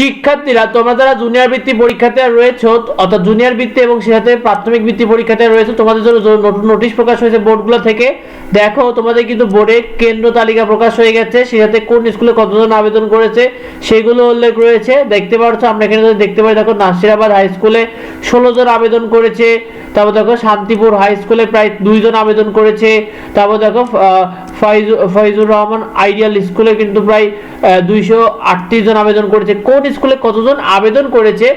শিক্ষার্থীরা তোমরা যারা জুনিয়র বৃত্তি পরীক্ষাতে রয়েছে অর্থাৎ জুনিয়র বৃত্তি এবং সাথে প্রাথমিক বৃত্তি পরীক্ষাতে রয়েছে, তোমাদের জন্য নতুন নোটিশ প্রকাশ হয়েছে বোর্ডগুলো থেকে। দেখো তোমাদের কিন্তু বোর্ডে কেন্দ্র তালিকা প্রকাশ হয়ে গেছে, সাথে কোন স্কুলে কতজন আবেদন করেছে সেগুলো উল্লেখ রয়েছে। দেখতে পাচ্ছ, আমরা এখানে দেখতে পাই, দেখো নাসিরাবাদ হাই স্কুলে 16 জন আবেদন করেছে। তারপর দেখো শান্তিপুর হাই স্কুলে প্রায় 2 জন আবেদন করেছে। তারপর দেখো ফয়জুর রহমান আইডিয়াল স্কুলে কিন্তু প্রায় 238 জন আবেদন করেছে। কোন স্কুলে কতজন আবেদন করেছে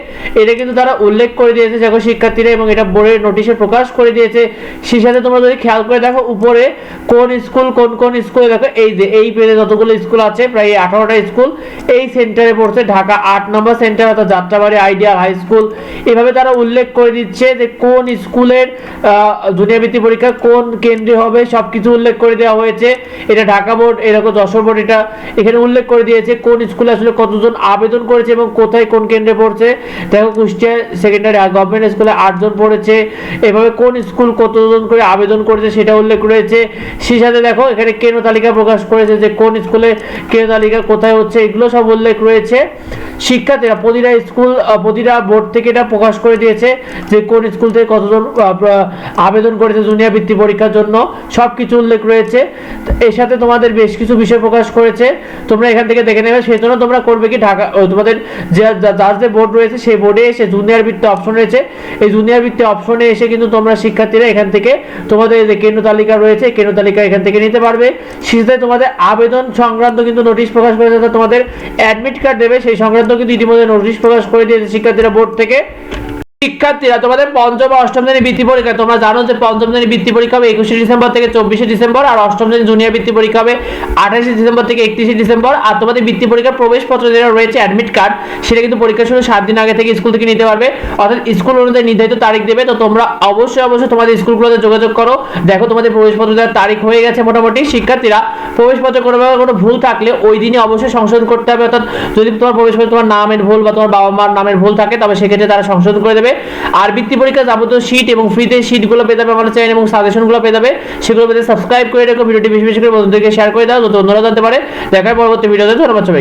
এটা কিন্তু তারা উল্লেখ করে দিয়েছে দেখো শিক্ষার্থীরা, এবং এটা বোর্ডের নোটিশে প্রকাশ করে দিয়েছে। সেই সাথে তোমরা যদি খেয়াল করে দেখো উপরে কোন স্কুল কোন স্কুলে, দেখো এই যে এই পেজে যতগুলো স্কুল আছে প্রায় 18টা স্কুল এই সেন্টারে পড়ছে। ঢাকা 8 নম্বর সেন্টার অর্থাৎ যাত্রাবাড়ি আইডিয়াল হাই স্কুল, এভাবে তারা উল্লেখ করে দিচ্ছে যে কোন স্কুলের জুনিয়র বৃত্তি পরীক্ষা কোন কেন্দ্রে হবে, সবকিছু উল্লেখ করে দেওয়া হয়েছে। এটা ঢাকা বোর্ড, এরকম যশোর বোর্ড, এটা এখানে উল্লেখ করে দিয়েছে কোন স্কুলে আসলে কতজন আবেদন করেছে এবং কোথায় কোন কেন্দ্রে পড়ছে। দেখো কুষ্টিয়া সেকেন্ডারি গভর্নমেন্ট স্কুলে 8 জন পড়েছে। এভাবে কোন স্কুল কতজন করে আবেদন করেছে সেটা উল্লেখ রয়েছে। সেই সাথে দেখো এখানে কেন্দ্র তালিকা প্রকাশ করেছে যে কোন স্কুলে কেন্দ্র তালিকা কোথায় হচ্ছে, এগুলো সব উল্লেখ রয়েছে। শিক্ষার্থীরা প্রতিটা বোর্ড থেকে এটা প্রকাশ করে দিয়েছে যে কোন স্কুল থেকে কতজন আবেদন করেছে জুনিয়র বৃত্তি পরীক্ষার জন্য, সবকিছু উল্লেখ রয়েছে। এর সাথে তোমাদের বেশ কিছু বিষয় প্রকাশ করেছে, তোমরা এখান থেকে দেখে নেবে। সেই জন্য তোমরা করবে কি, ঢাকা তোমাদের যে বোর্ড রয়েছে সেই বোর্ডে এসে জুনিয়র বৃত্তি অপশন রয়েছে, এই জুনিয়র বৃত্তি অপশনে এসে কিন্তু তোমরা শিক্ষার্থীরা এখান থেকে তোমাদের যে কেন্দ্র তালিকা রয়েছে কেন্দ্র তালিকা এখান থেকে নিতে পারবে। সেটাই তোমাদের আবেদন সংক্রান্ত কিন্তু নোটিশ প্রকাশ করেছে, তোমাদের অ্যাডমিট কার্ড দেবে সেই সংক্রান্ত কিন্তু ইতিমধ্যে নোটিশ প্রকাশ করে দিয়েছে শিক্ষার্থীরা বোর্ড থেকে। শিক্ষার্থীরা তোমাদের পঞ্চম ও অষ্টম শ্রেণীর বৃত্তি পরীক্ষা, তোমরা জানো যে পঞ্চম শ্রেণীর বৃত্তি পরীক্ষা হবে 21 ডিসেম্বর থেকে 24 ডিসেম্বর, আর অষ্টম শ্রেণীর জুনিয়র বৃত্তি পরীক্ষা হবে 28 ডিসেম্বর থেকে 31 ডিসেম্বর। আর তোমাদের বৃত্তি পরীক্ষার প্রবেশপত্র যেটা রয়েছে অ্যাডমিট কার্ড, সেটা কিন্তু পরীক্ষা শুরু 7 দিন আগে থেকে স্কুল থেকে নিতে পারবে, অর্থাৎ স্কুল অনুযায়ী নির্ধারিত তারিখ দেবে। তো তোমরা অবশ্যই তোমাদের স্কুলগুলোতে যোগাযোগ করো। দেখো তোমাদের প্রবেশপত্র দেওয়ার তারিখ হয়ে গেছে মোটামুটি। শিক্ষার্থীরা প্রবেশপত্র কোনো ভুল থাকলে ওই দিনই অবশ্যই সংশোধন করতে হবে, অর্থাৎ যদি তোমার প্রবেশপত্রে তোমার নামের ভুল বা তোমার বাবা মার নামের ভুল থাকে তবে সেক্ষেত্রে তারা সংশোধন করে দেবে। আর বৃত্তি পরীক্ষা যাবতীয় শীট এবং ফ্রিতে শীটগুলো পেয়ে যাবে আমাদের চ্যানেল, এবং সাজেশনগুলো পেয়ে যাবে। সেগুলো পেতে সাবস্ক্রাইব করে রেখো, ভিডিওটি বেশি বেশি করে বন্ধুদেরকে শেয়ার করে দাও যাতে অন্যরা জানতে পারে। দেখার পরবর্তী ভিডিওতে। ধন্যবাদ সবাইকে।